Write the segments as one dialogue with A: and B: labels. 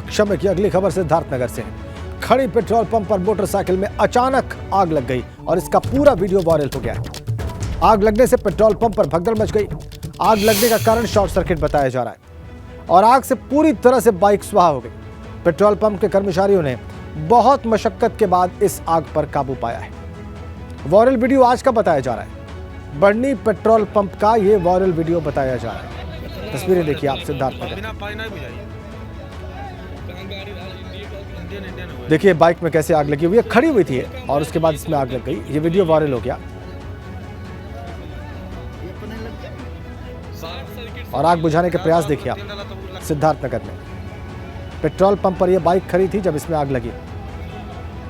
A: अक्षम्य की अगली खबर सिद्धार्थनगर से है। खड़ी पेट्रोल पंप पर मोटरसाइकिल में अचानक आग लग गई और इसका पूरा वीडियो वायरल हो गया है। आग लगने से पेट्रोल पंप पर भगदड़ मच गई। आग लगने का कारण शॉर्ट सर्किट बताया जा रहा है और आग से पूरी तरह से बाइक स्वाहा हो गई। पेट्रोल पंप के कर्मचारियों ने बहुत मशक्कत के बाद इस आग पर काबू पाया है। वायरल वीडियो आज का बताया जा रहा है। बढ़नी पेट्रोल पंप का ये वायरल वीडियो बताया जा रहा है। तस्वीरें देखिए आप सिद्धार्थनगर। देखिए बाइक में कैसे आग लगी हुई है, खड़ी हुई थी और उसके बाद इसमें आग लग गई। ये वीडियो वायरल हो गया और आग बुझाने के प्रयास देखिए आप सिद्धार्थनगर में। पेट्रोल पंप पर यह बाइक खड़ी थी जब इसमें आग लगी।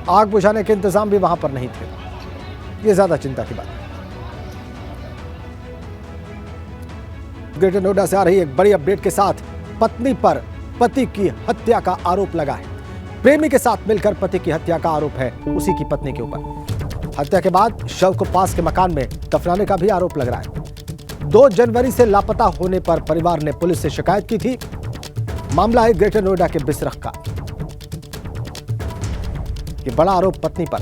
A: आग बुझाने के इंतजाम भी वहां पर नहीं थे। ये ज्यादा चिंता की बात है। ग्रेटर नोएडा से आ रही एक बड़ी अपडेट के साथ पत्नी पर पति की हत्या का आरोप लगा है। प्रेमी के साथ मिलकर पति की हत्या का आरोप है उसी की पत्नी के ऊपर। हत्या के बाद शव को पास के मकान में दफनाने का भी आरोप लग रहा है। 2 जनवरी से लापता होने पर परिवार ने पुलिस से शिकायत की थी। मामला है ग्रेटर नोएडा के बिसरख का। ये बड़ा आरोप पत्नी पर।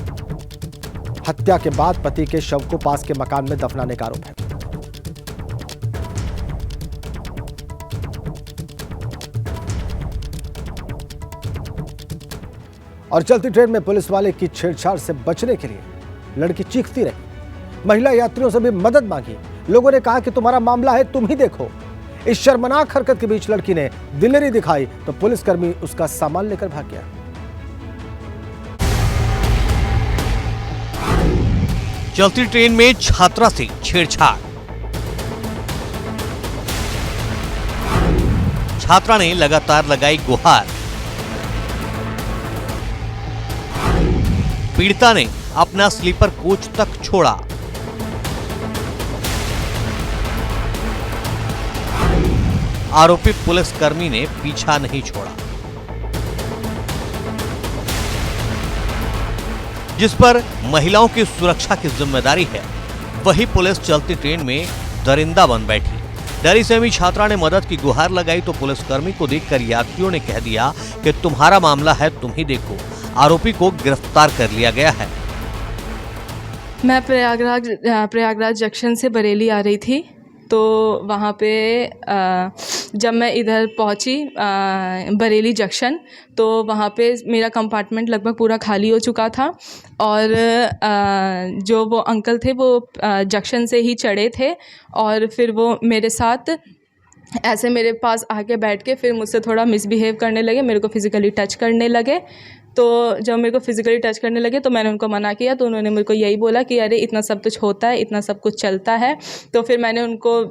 A: हत्या के बाद पति के शव को पास के मकान में दफनाने का आरोप है। और चलती ट्रेन में पुलिस वाले की छेड़छाड़ से बचने के लिए लड़की चीखती रही। महिला यात्रियों से भी मदद मांगी। लोगों ने कहा कि तुम्हारा मामला है, तुम ही देखो। इस शर्मनाक हरकत के बीच लड़की ने दिलेरी दिखाई तो पुलिसकर्मी उसका सामान लेकर भाग गया।
B: चलती ट्रेन में छात्रा से छेड़छाड़। छात्रा ने लगातार लगाई गुहार। पीड़िता ने अपना स्लीपर कोच तक छोड़ा। आरोपी पुलिसकर्मी ने पीछा नहीं छोड़ा, जिस पर महिलाओं की सुरक्षा की जिम्मेदारी है, वही पुलिस चलती ट्रेन में दरिंदा बन बैठी। डरी सहमी छात्रा ने मदद की गुहार लगाई तो पुलिसकर्मी को देखकर यात्रियों ने कह दिया कि तुम्हारा मामला है, तुम ही देखो। आरोपी को गिरफ्तार कर लिया गया है।
C: मैं प्रयागराज जंक्शन से बरेली आ रही थी, तो वहाँ पे जब मैं इधर पहुँची बरेली जंक्शन, तो वहाँ पे मेरा कंपार्टमेंट लगभग पूरा खाली हो चुका था और जो वो अंकल थे वो जंक्शन से ही चढ़े थे और फिर वो मेरे साथ ऐसे मेरे पास आके बैठ के फिर मुझसे थोड़ा मिसबिहेव करने लगे, मेरे को फिज़िकली टच करने लगे। तो जब मेरे को फिज़िकली टच करने लगे तो मैंने उनको मना किया, तो उन्होंने मेरे को यही बोला कि अरे इतना सब कुछ होता है, इतना सब कुछ चलता है। तो फिर मैंने उनको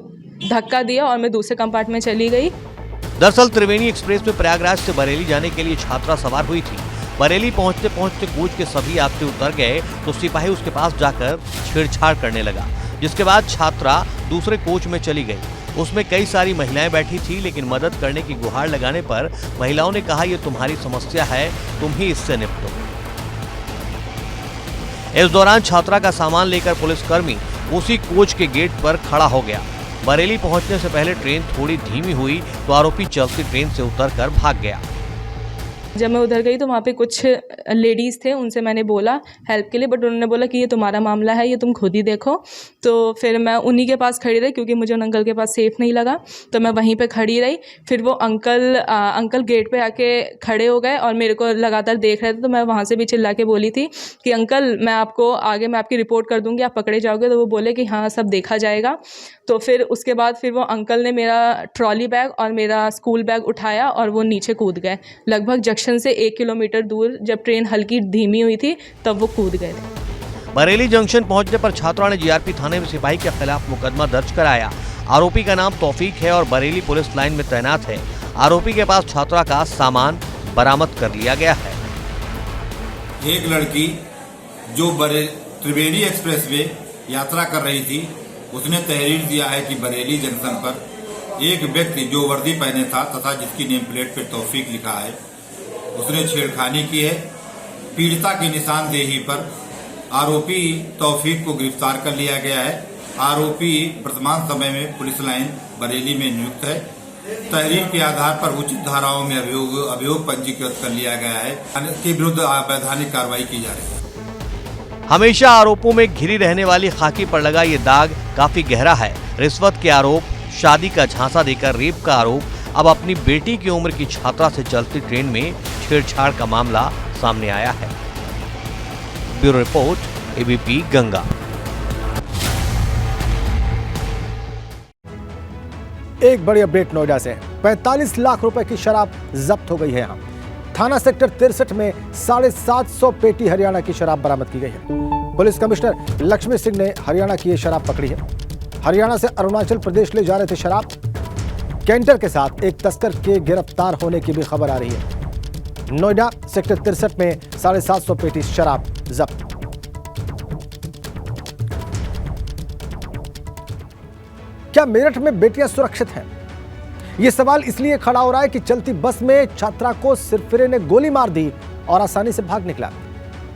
C: धक्का दिया और मैं दूसरे कंपार्टमेंट में चली गई।
B: दरअसल त्रिवेणी एक्सप्रेस में प्रयागराज से बरेली जाने के लिए छात्रा सवार हुई थी। बरेली पहुंचते पहुंचते कोच के सभी यात्री उतर गए तो सिपाही उसके पास जाकर छेड़छाड़ करने लगा, जिसके बाद छात्रा दूसरे कोच में चली गई। उसमें कई सारी महिलाएं बैठी थी, लेकिन मदद करने की गुहार लगाने पर महिलाओं ने कहा, ये तुम्हारी समस्या है, तुम ही इससे निपटो। इस दौरान छात्रा का सामान लेकर पुलिसकर्मी उसी कोच के गेट पर खड़ा हो गया। बरेली पहुंचने से पहले ट्रेन थोड़ी धीमी हुई तो आरोपी चलती ट्रेन से उतरकर भाग गया।
C: जब मैं उधर गई तो वहाँ पे कुछ लेडीज़ थे, उनसे मैंने बोला हेल्प के लिए, बट उन्होंने बोला कि ये तुम्हारा मामला है, ये तुम खुद ही देखो। तो फिर मैं उन्हीं के पास खड़ी रही क्योंकि मुझे उन अंकल के पास सेफ़ नहीं लगा, तो मैं वहीं पे खड़ी रही। फिर वो अंकल गेट पे आके खड़े हो गए और मेरे को लगातार देख रहे थे, तो मैं वहाँ से भी चिल्ला के बोली थी कि अंकल मैं आपकी रिपोर्ट कर दूँगी, आप पकड़े जाओगे। तो वो बोले कि हाँ सब देखा जाएगा। तो फिर उसके बाद फिर वो अंकल ने मेरा ट्रॉली बैग और मेरा स्कूल बैग उठाया और वो नीचे कूद गए। लगभग जंक्शन से 1 किलोमीटर दूर जब ट्रेन हल्की धीमी हुई थी तब वो कूद गए थे।
B: बरेली जंक्शन पहुंचने पर छात्रा ने जीआरपी थाने में सिपाही के खिलाफ मुकदमा दर्ज कराया। आरोपी का नाम तौफीक है और बरेली पुलिस लाइन में तैनात है। आरोपी के पास छात्रा का सामान बरामद कर लिया गया है।
D: एक लड़की जो त्रिवेणी एक्सप्रेस में यात्रा कर रही थी, उसने तहरीर दिया है कि बरेली जंक्शन पर एक व्यक्ति जो वर्दी पहने था तथा जिसकी नेम प्लेट पर तौफीक लिखा है, उसने छेड़खानी की है। पीड़िता की निशानदेही पर आरोपी तौफीक को गिरफ्तार कर लिया गया है। आरोपी वर्तमान समय में पुलिस लाइन बरेली में नियुक्त है तहरीर के आधार पर उचित धाराओं में अभियोग पंजीकृत कर लिया गया है, के विरुद्ध वैधानिक कार्रवाई की जा रही है।
B: हमेशा आरोपों में घिरी रहने वाली खाकी पर लगा ये दाग काफी गहरा है। रिश्वत के आरोप, शादी का झांसा देकर रेप का आरोप, अब अपनी बेटी की उम्र की छात्रा से चलती ट्रेन में छेड़छाड़ का मामला सामने आया है। Bureau report, ABP Ganga.
A: एक बड़ी अपडेट नोएडा से। 45 लाख रुपए की शराब जब्त हो गई है। यहाँ थाना सेक्टर 63 में 750 पेटी हरियाणा की शराब बरामद की गई है। पुलिस कमिश्नर लक्ष्मी सिंह ने हरियाणा की ये शराब पकड़ी है। हरियाणा से अरुणाचल प्रदेश ले जा रहे थे शराब। कैंटर के साथ एक तस्कर के गिरफ्तार होने की भी खबर आ रही है। नोएडा सेक्टर 63 में 750 पेटी शराब जब्त। क्या मेरठ में बेटियां सुरक्षित हैं? यह सवाल इसलिए खड़ा हो रहा है कि चलती बस में छात्रा को सिरफिरे ने गोली मार दी और आसानी से भाग निकला।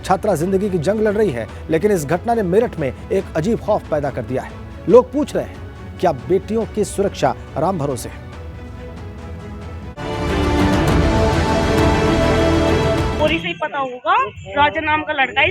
A: छात्रा जिंदगी की जंग लड़ रही है, लेकिन इस घटना ने मेरठ में एक अजीब खौफ पैदा कर दिया है। लोग पूछ रहे हैं, क्या बेटियों की सुरक्षा राम भरोसे है?
E: गोली से ही पता होगा, राजा नाम का लड़का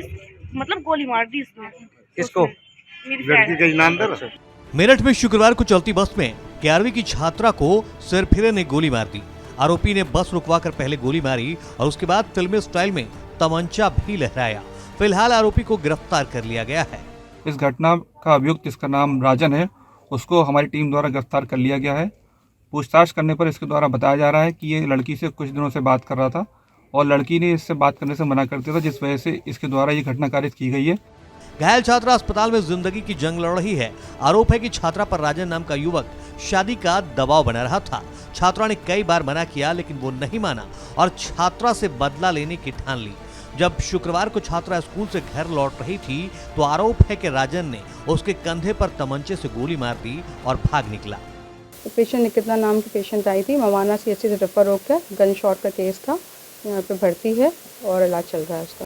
E: मतलब गोली मार दी इसने।
F: किसको?
E: मेरी
F: लड़की का नाम दर।
B: मेरठ में शुक्रवार को चलती बस में 11वीं की छात्रा को सिरफिरे ने गोली मार दी। आरोपी ने बस रुकवाकर पहले गोली मारी और उसके बाद फिल्मी स्टाइल में तमंचा भी लहराया। फिलहाल आरोपी को गिरफ्तार कर लिया गया है।
G: इस घटना का अभियुक्त, जिसका नाम राजन है, उसको हमारी टीम द्वारा गिरफ्तार कर लिया गया है। पूछताछ करने पर इसके द्वारा बताया जा रहा है कि ये लड़की से कुछ दिनों से बात कर रहा था और लड़की ने इससे बात करने से मना कर दिया था, जिस वजह से इसके द्वारा ये घटना कारित की गई है।
B: घायल छात्रा अस्पताल में जिंदगी की जंग लड़ रही है। आरोप है कि छात्रा पर राजन नाम का युवक शादी का दबाव बना रहा था। छात्रा ने कई बार मना किया, लेकिन वो नहीं माना और छात्रा से बदला लेने की ठान ली। जब शुक्रवार को छात्रा स्कूल से घर लौट रही थी तो आरोप है कि राजन ने उसके कंधे पर तमंचे से गोली मार दी और भाग निकला।
H: तो पेशेंट निकिता नाम की पेशेंट आई थी, मवाना सीएचसी से रेफर होकर, गन शॉट का केस था, यहाँ पे भर्ती है और इलाज चल रहा है उसका।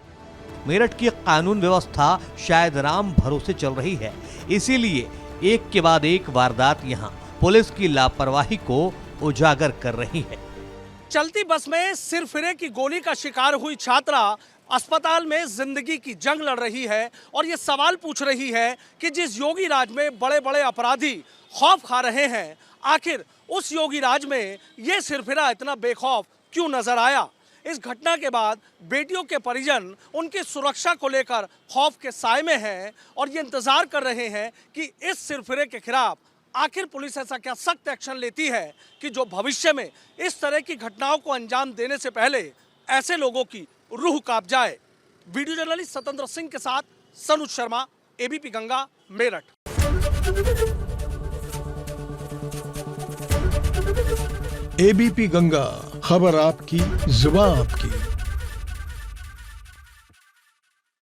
B: मेरठ की कानून व्यवस्था शायद राम भरोसे चल रही है, इसीलिए एक के बाद एक वारदात यहाँ पुलिस की लापरवाही को उजागर कर रही है।
I: चलती बस में सिरफिरे की गोली का शिकार हुई छात्रा अस्पताल में जिंदगी की जंग लड़ रही है और ये सवाल पूछ रही है कि जिस योगी राज में बड़े बड़े अपराधी खौफ खा रहे हैं, आखिर उस योगी राज में ये सिरफिरा इतना बेखौफ क्यों नजर आया। इस घटना के बाद बेटियों के परिजन उनकी सुरक्षा को लेकर खौफ के साए में हैं और ये इंतजार कर रहे हैं कि इस सिरफिरे के खिलाफ आखिर पुलिस ऐसा क्या सख्त एक्शन लेती है कि जो भविष्य में इस तरह की घटनाओं को अंजाम देने से पहले ऐसे लोगों की रूह कांप जाए। वीडियो जर्नलिस्ट सतेंद्र सिंह के साथ सनुज शर्मा, एबीपी गंगा, मेरठ।
J: एबीपी गंगा, खबर आपकी, जुबान आपकी।